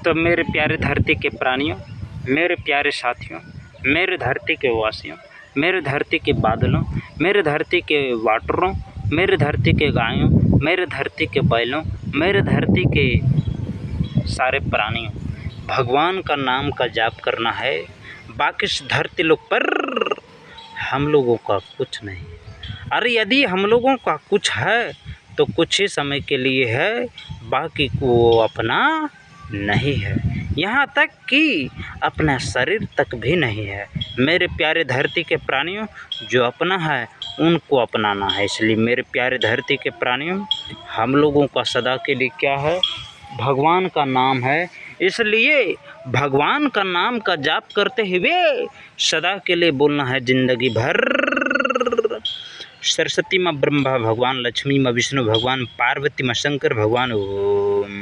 तो मेरे प्यारे धरती के प्राणियों, मेरे प्यारे साथियों, मेरे धरती के वासियों, मेरे धरती के बादलों, मेरे धरती के वाटरों, मेरे धरती के गायों, मेरे धरती के बैलों, मेरे धरती के सारे प्राणियों, भगवान का नाम का जाप करना है। बाकी इस धरती लोग पर हम लोगों का कुछ नहीं है। अरे यदि हम लोगों का कुछ है तो कुछ ही समय के लिए है, बाकी को वो अपना नहीं है। यहाँ तक कि अपना शरीर तक भी नहीं है। मेरे प्यारे धरती के प्राणियों, जो अपना है उनको अपनाना है। इसलिए मेरे प्यारे धरती के प्राणियों, हम लोगों का सदा के लिए क्या है, भगवान का नाम है। इसलिए भगवान का नाम का जाप करते हुए सदा के लिए बोलना है जिंदगी भर, सरस्वती माँ ब्रह्मा भगवान, लक्ष्मी माँ विष्णु भगवान, पार्वती माँ शंकर भगवान। ओम।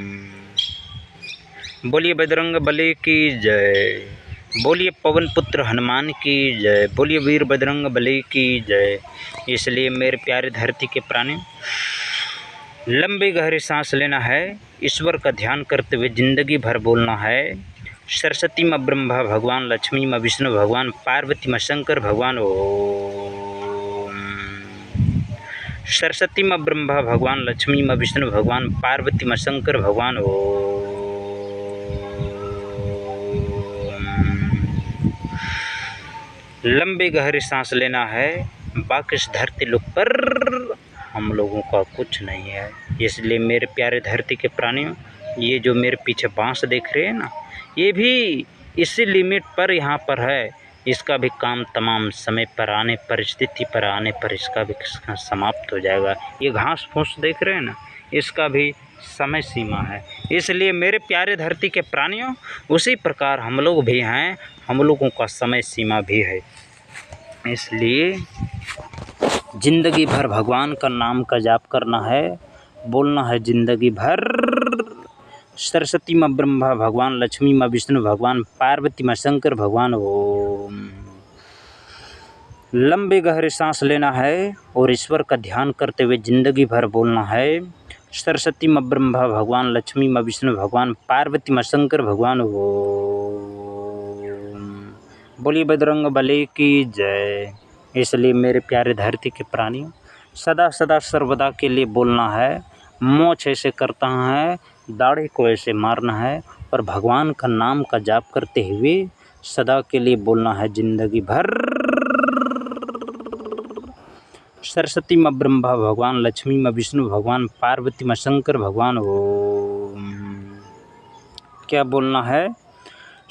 बोलिए बजरंग बली की जय, बोलिए पवन पुत्र हनुमान की जय, बोलिए वीर बजरंग बली की जय। इसलिए मेरे प्यारे धरती के प्राणी, लंबी गहरी सांस लेना है, ईश्वर का ध्यान करते हुए ज़िंदगी भर बोलना है, सरस्वती माँ ब्रह्मा भगवान, लक्ष्मी माँ विष्णु भगवान, पार्वती माँ शंकर भगवान। ओम। सरस्वती माँ ब्रह्मा भगवान, लक्ष्मी माँ विष्णु भगवान, पार्वती माँ शंकर भगवान। ओम। लंबी गहरी सांस लेना है। बाकी इस धरती लोग पर हम लोगों का कुछ नहीं है। इसलिए मेरे प्यारे धरती के प्राणियों, ये जो मेरे पीछे बांस देख रहे हैं ना, ये भी इसी लिमिट पर यहाँ पर है। इसका भी काम तमाम समय पर आने पर, स्थिति पर आने पर इसका भी समाप्त हो जाएगा। ये घास फूस देख रहे हैं ना, इसका भी समय सीमा है। इसलिए मेरे प्यारे धरती के प्राणियों, उसी प्रकार हम लोग भी हैं, हम लोगों का समय सीमा भी है। इसलिए ज़िंदगी भर भगवान का नाम का जाप करना है, बोलना है ज़िंदगी भर, सरस्वती माँ ब्रह्मा भगवान, लक्ष्मी माँ विष्णु भगवान, पार्वती माँ शंकर भगवान। ओम। लंबी गहरी सांस लेना है और ईश्वर का ध्यान करते हुए ज़िंदगी भर बोलना है, सरस्वती माँ ब्रह्मा भगवान, लक्ष्मी माँ विष्णु भगवान, पार्वती माँ शंकर भगवान। ओम। बोलिए बजरंग बली की जय। इसलिए मेरे प्यारे धरती के प्राणियों, सदा सदा सर्वदा के लिए बोलना है, मोछ ऐसे करता है, दाढ़ी को ऐसे मारना है और भगवान का नाम का जाप करते हुए सदा के लिए बोलना है ज़िंदगी भर, सरस्वती माँ ब्रह्मा भगवान, लक्ष्मी माँ विष्णु भगवान, पार्वती माँ शंकर भगवान। ओम। क्या बोलना है,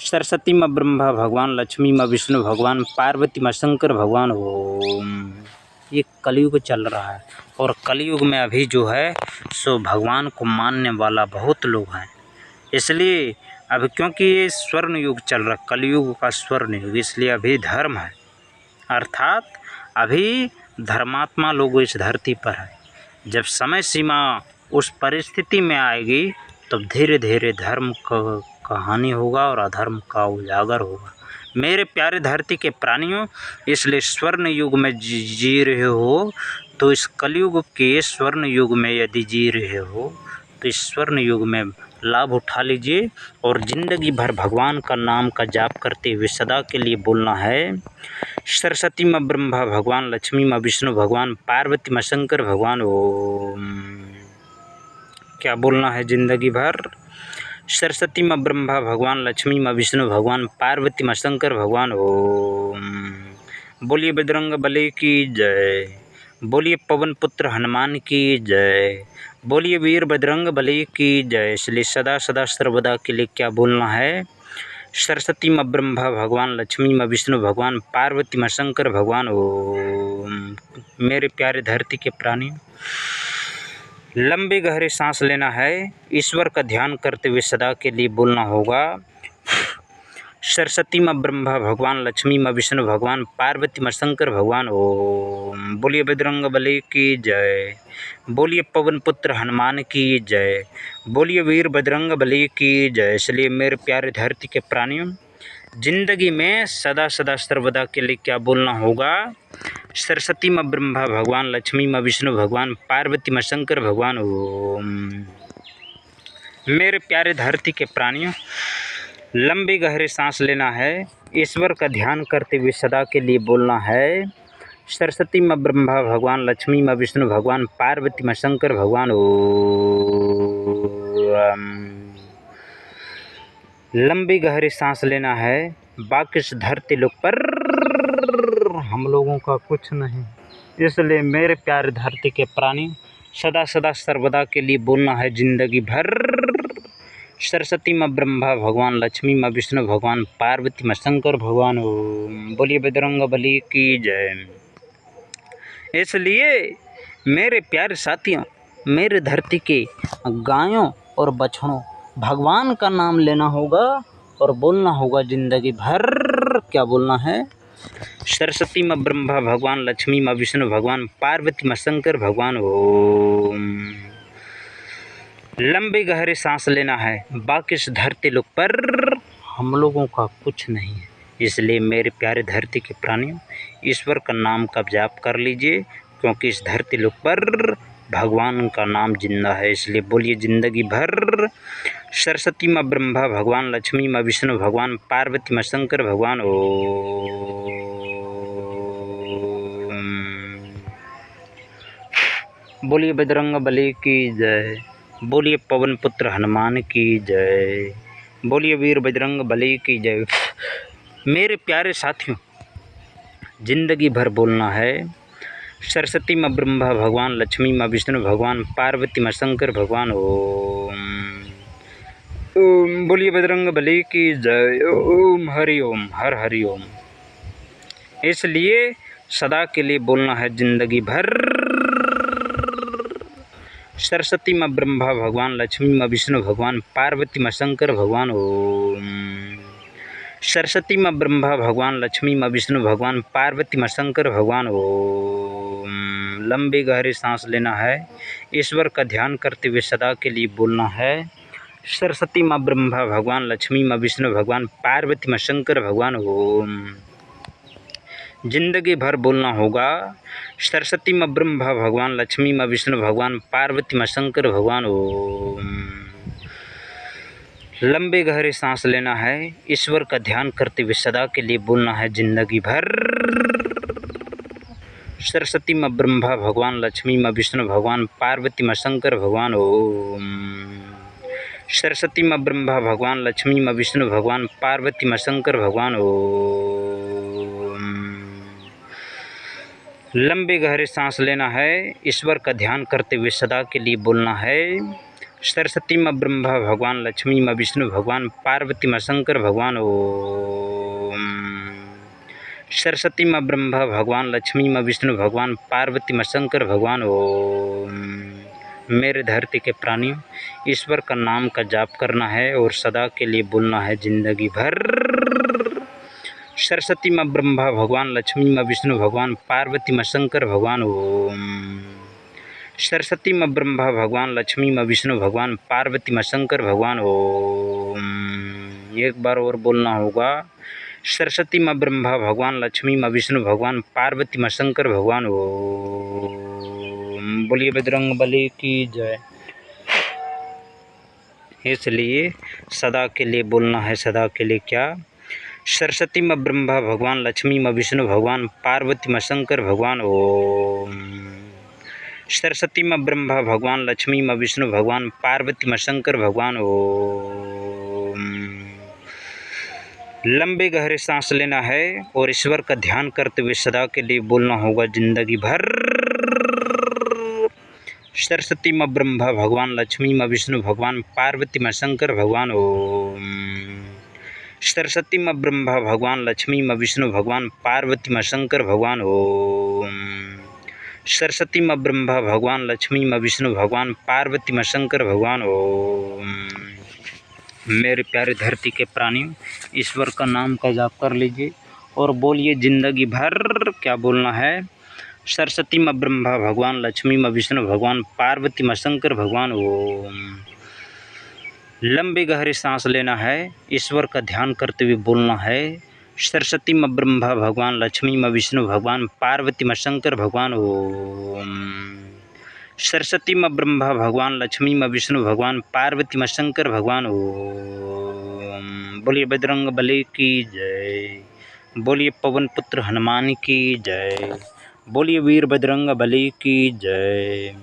सरस्वती माँ ब्रह्मा भगवान, लक्ष्मी माँ विष्णु भगवान, पार्वती माँ शंकर भगवान। ओम। ये कलयुग चल रहा है और कलयुग में अभी जो है सो भगवान को मानने वाला बहुत लोग हैं। इसलिए अब क्योंकि ये स्वर्ण युग चल रहा, कलयुग का स्वर्ण युग, इसलिए अभी धर्म है, अर्थात अभी धर्मात्मा लोग इस धरती पर है। जब समय सीमा उस परिस्थिति में आएगी तब धीरे धीरे धर्म का हानि होगा और अधर्म का उजागर होगा। मेरे प्यारे धरती के प्राणियों, इसलिए स्वर्ण युग में जी रहे हो तो इस कलयुग के स्वर्ण युग में यदि जी रहे हो तो इस स्वर्ण युग में लाभ उठा लीजिए और ज़िंदगी भर भगवान का नाम का जाप करते हुए सदा के लिए बोलना है, सरस्वती माँ ब्रह्मा भगवान, लक्ष्मी माँ विष्णु भगवान, पार्वती माँ शंकर भगवान। ओम। क्या बोलना है ज़िंदगी भर, सरस्वती माँ ब्रह्मा भगवान, लक्ष्मी माँ विष्णु भगवान, पार्वती माँ शंकर भगवान। ओम। बोलिए बजरंग बली की जय, बोलिए पवन पुत्र हनुमान की जय, बोलिए वीर बजरंग बली की जय। इसलिए सदा सदा सर्वदा के लिए क्या बोलना है, सरस्वती माँ ब्रह्मा भगवान, लक्ष्मी माँ विष्णु भगवान, पार्वती माँ शंकर भगवान। ओम। मेरे प्यारे धरती के प्राणी, लंबी गहरी सांस लेना है, ईश्वर का ध्यान करते हुए सदा के लिए बोलना होगा, सरस्वती माँ ब्रह्मा भगवान, लक्ष्मी माँ विष्णु भगवान, पार्वती माँ शंकर भगवान। ओम। बोलिए बजरंग बली की जय, बोलिए पवन पुत्र हनुमान की जय, बोलिए वीर बजरंग बली की जय। इसलिए मेरे प्यारे धरती के प्राणियों, जिंदगी में सदा सदा सर्वदा के लिए क्या बोलना होगा, सरस्वती माँ ब्रह्मा भगवान, लक्ष्मी माँ विष्णु भगवान, पार्वती माँ शंकर भगवान। ओम। मेरे प्यारे धरती के प्राणियों, लंबी गहरी सांस लेना है, ईश्वर का ध्यान करते हुए सदा के लिए बोलना है। सरस्वती माँ ब्रह्मा भगवान, लक्ष्मी माँ विष्णु भगवान, पार्वती माँ शंकर भगवान ओम। लंबी गहरी सांस लेना है, बाकी इस धरती लोक पर हम लोगों का कुछ नहीं। इसलिए मेरे प्यारे धरती के प्राणी, सदा सदा सर्वदा के लिए बोलना है जिंदगी भर। सरस्वती माँ ब्रह्मा भगवान, लक्ष्मी माँ विष्णु भगवान, पार्वती माँ शंकर भगवान ओम। बोलिए बजरंग बली की जय। इसलिए मेरे प्यारे साथियों, मेरे धरती के गायों और बछड़ों, भगवान का नाम लेना होगा और बोलना होगा जिंदगी भर। क्या बोलना है? सरस्वती माँ ब्रह्मा भगवान, लक्ष्मी माँ विष्णु भगवान, पार्वती माँ शंकर भगवान ओम। लंबी गहरी सांस लेना है, बाकी इस धरती लोक पर हम लोगों का कुछ नहीं है। इसलिए मेरे प्यारे धरती के प्राणियों, ईश्वर का नाम का जाप कर लीजिए, क्योंकि इस धरती लोक पर भगवान का नाम जिंदा है। इसलिए बोलिए जिंदगी भर। सरस्वती माँ ब्रह्मा भगवान, लक्ष्मी माँ विष्णु भगवान, पार्वती माँ शंकर भगवान ओम। बोलिए बजरंग बली की जय। बोलिए पवन पुत्र हनुमान की जय। बोलिए वीर बजरंग बली की जय। मेरे प्यारे साथियों, जिंदगी भर बोलना है सरस्वती माँ ब्रह्मा भगवान, लक्ष्मी माँ विष्णु भगवान, पार्वती माँ शंकर भगवान ओम। ओम बोलिए बजरंग बली की जय। ओम हरि ओम, हर हरि ओम। इसलिए सदा के लिए बोलना है जिंदगी भर। सरस्वती माँ ब्रह्मा भगवान, लक्ष्मी माँ विष्णु भगवान, पार्वती माँ शंकर भगवान ओम। सरस्वती माँ ब्रह्मा भगवान, लक्ष्मी माँ विष्णु भगवान, पार्वती माँ शंकर भगवान ओम। लंबी गहरी सांस लेना है, ईश्वर का ध्यान करते हुए सदा के लिए बोलना है। सरस्वती माँ ब्रह्मा भगवान, लक्ष्मी माँ विष्णु भगवान, पार्वती माँ शंकर भगवान ओम। जिंदगी भर बोलना होगा सरस्वती माँ ब्रह्मा भगवान, लक्ष्मी माँ विष्णु भगवान, पार्वती माँ शंकर भगवान ओम। लंबी गहरी सांस लेना है, ईश्वर का ध्यान करते हुए सदा के लिए बोलना है जिंदगी भर। सरस्वती माँ ब्रह्मा भगवान, लक्ष्मी माँ विष्णु भगवान, पार्वती माँ शंकर भगवान ओम। सरस्वती माँ ब्रह्मा भगवान, लक्ष्मी माँ विष्णु भगवान, पार्वती माँ शंकर भगवान ओम। लंबी गहरी सांस लेना है, ईश्वर का ध्यान करते हुए सदा के लिए बोलना है। सरस्वती माँ ब्रह्मा भगवान, लक्ष्मी माँ विष्णु भगवान, पार्वती माँ शंकर भगवान ओम। सरस्वती माँ ब्रह्मा भगवान, लक्ष्मी माँ विष्णु भगवान, पार्वती माँ शंकर भगवान ओम। मेरे धरती के प्राणियों, ईश्वर का नाम का जाप करना है और सदा के लिए बोलना है जिंदगी भर। सरस्वती माँ ब्रह्मा भगवान, लक्ष्मी माँ विष्णु भगवान, पार्वती माँ शंकर भगवान ओम। सरस्वती माँ ब्रह्मा भगवान, लक्ष्मी माँ विष्णु भगवान, पार्वती माँ शंकर भगवान ओम। एक बार और बोलना होगा सरस्वती माँ ब्रह्मा भगवान, लक्ष्मी माँ विष्णु भगवान, पार्वती माँ शंकर भगवान ओम। बोलिए बजरंग बली की जय। इसलिए सदा के लिए बोलना है, सदा के लिए क्या? सरस्वती माँ ब्रह्मा भगवान, लक्ष्मी माँ विष्णु भगवान, पार्वती माँ शंकर भगवान ओम। सरस्वती माँ ब्रह्मा भगवान, लक्ष्मी माँ विष्णु भगवान, पार्वती माँ शंकर भगवान ओम। लंबी गहरी सांस लेना है और ईश्वर का ध्यान करते हुए सदा के लिए बोलना होगा जिंदगी भर। सरस्वती माँ ब्रह्मा भगवान, लक्ष्मी माँ विष्णु भगवान, पार्वती माँ शंकर भगवान ओम। सरस्वती माँ ब्रह्मा भगवान, लक्ष्मी माँ विष्णु भगवान, पार्वती माँ शंकर भगवान ओम। सरस्वती माँ ब्रह्मा भगवान, लक्ष्मी माँ विष्णु भगवान, पार्वती माँ शंकर भगवान ओम। मेरे प्यारे धरती के प्राणियों, ईश्वर का नाम का जाप कर लीजिए और बोलिए जिंदगी भर। क्या बोलना है? सरस्वती माँ ब्रह्मा भगवान, लक्ष्मी माँ विष्णु भगवान, पार्वती माँ शंकर भगवान ओम। लंबी गहरी सांस लेना है, ईश्वर का ध्यान करते हुए बोलना है। सरस्वती माँ ब्रह्मा भगवान, लक्ष्मी माँ विष्णु भगवान, पार्वती माँ शंकर भगवान ओम। सरस्वती माँ ब्रह्मा भगवान, लक्ष्मी माँ विष्णु भगवान, पार्वती माँ शंकर भगवान। ओम। बोलिए बजरंग बली की जय, बोलिए पवन पुत्र हनुमान की जय, बोलिए वीर बजरंग बली की जय।